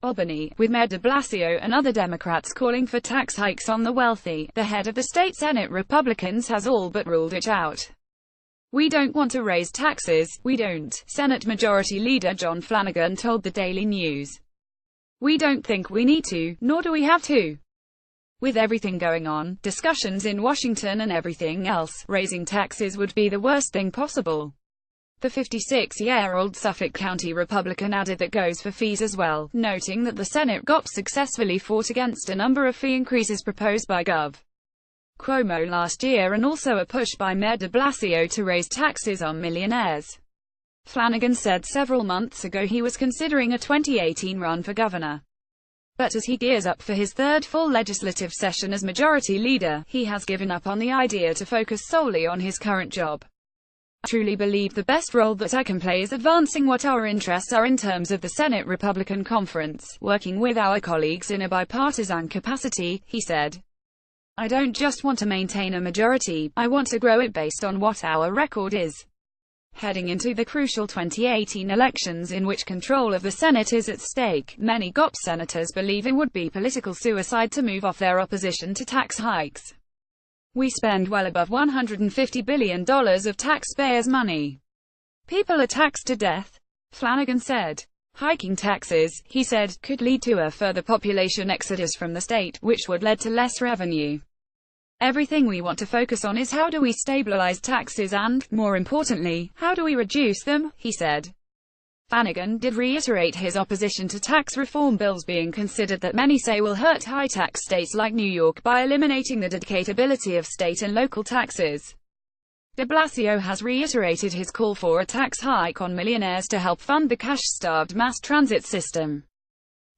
Albany, with Mayor de Blasio and other Democrats calling for tax hikes on the wealthy. The head of the state Senate Republicans has all but ruled it out. "We don't want to raise taxes, we don't," Senate Majority Leader John Flanagan told the Daily News. "We don't think we need to, nor do we have to. With everything going on, discussions in Washington and everything else, raising taxes would be the worst thing possible." The 56-year-old Suffolk County Republican added that goes for fees as well, noting that the Senate GOP successfully fought against a number of fee increases proposed by Gov. Cuomo last year and also a push by Mayor de Blasio to raise taxes on millionaires. Flanagan said several months ago he was considering a 2018 run for governor. But as he gears up for his third full legislative session as majority leader, he has given up on the idea to focus solely on his current job. "I truly believe the best role that I can play is advancing what our interests are in terms of the Senate Republican Conference, working with our colleagues in a bipartisan capacity," he said. "I don't just want to maintain a majority, I want to grow it based on what our record is." Heading into the crucial 2018 elections in which control of the Senate is at stake, many GOP senators believe it would be political suicide to move off their opposition to tax hikes. "We spend well above $150 billion of taxpayers' money. People are taxed to death," Flanagan said. Hiking taxes, he said, could lead to a further population exodus from the state, which would lead to less revenue. "Everything we want to focus on is how do we stabilize taxes and, more importantly, how do we reduce them," he said. Flanagan did reiterate his opposition to tax reform bills being considered that many say will hurt high-tax states like New York by eliminating the deductibility of state and local taxes. De Blasio has reiterated his call for a tax hike on millionaires to help fund the cash-starved mass transit system.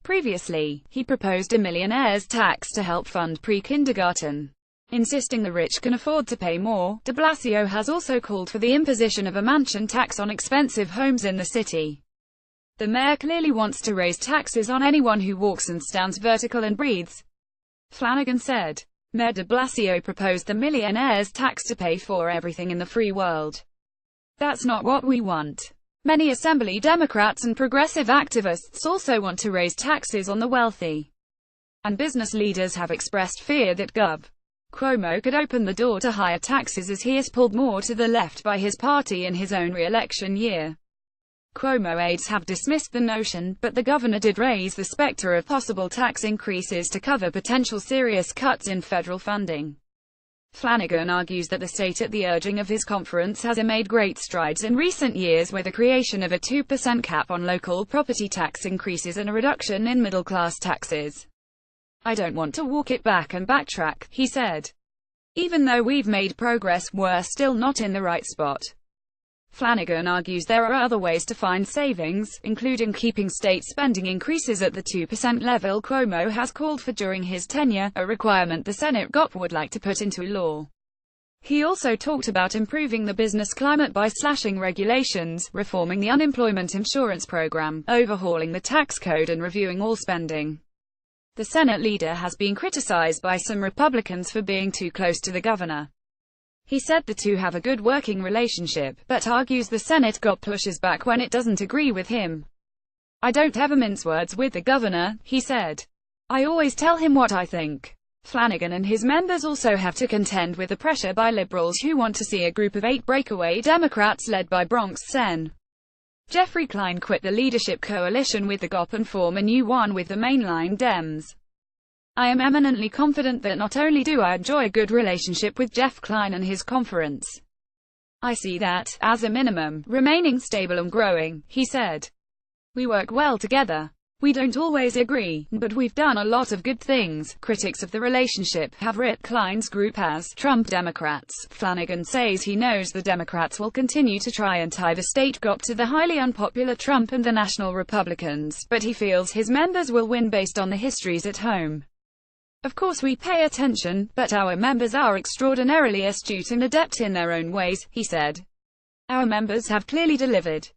Previously, he proposed a millionaire's tax to help fund pre-kindergarten, insisting the rich can afford to pay more. De Blasio has also called for the imposition of a mansion tax on expensive homes in the city. "The mayor clearly wants to raise taxes on anyone who walks and stands vertical and breathes," Flanagan said. Mayor de Blasio proposed the millionaire's tax to pay for everything in the free world. "That's not what we want." Many Assembly Democrats and progressive activists also want to raise taxes on the wealthy. And business leaders have expressed fear that Gov. Cuomo could open the door to higher taxes as he is pulled more to the left by his party in his own re-election year. Cuomo aides have dismissed the notion, but the governor did raise the specter of possible tax increases to cover potential serious cuts in federal funding. Flanagan argues that the state, at the urging of his conference, has made great strides in recent years with the creation of a 2% cap on local property tax increases and a reduction in middle-class taxes. "I don't want to walk it back and backtrack," he said. "Even though we've made progress, we're still not in the right spot." Flanagan argues there are other ways to find savings, including keeping state spending increases at the 2% level Cuomo has called for during his tenure, a requirement the Senate GOP would like to put into law. He also talked about improving the business climate by slashing regulations, reforming the unemployment insurance program, overhauling the tax code and reviewing all spending. The Senate leader has been criticized by some Republicans for being too close to the governor. He said the two have a good working relationship, but argues the Senate GOP pushes back when it doesn't agree with him. "I don't ever mince words with the governor," he said. "I always tell him what I think." Flanagan and his members also have to contend with the pressure by liberals who want to see a group of 8 breakaway Democrats led by Bronx Sen. Jeffrey Klein quit the leadership coalition with the GOP and form a new one with the mainline Dems. "I am eminently confident that not only do I enjoy a good relationship with Jeff Klein and his conference, I see that, as a minimum, remaining stable and growing," he said. "We work well together. We don't always agree, but we've done a lot of good things." Critics of the relationship have writ Klein's group as Trump Democrats. Flanagan says he knows the Democrats will continue to try and tie the state GOP to the highly unpopular Trump and the national Republicans, but he feels his members will win based on the histories at home. "Of course we pay attention, but our members are extraordinarily astute and adept in their own ways," he said. "Our members have clearly delivered.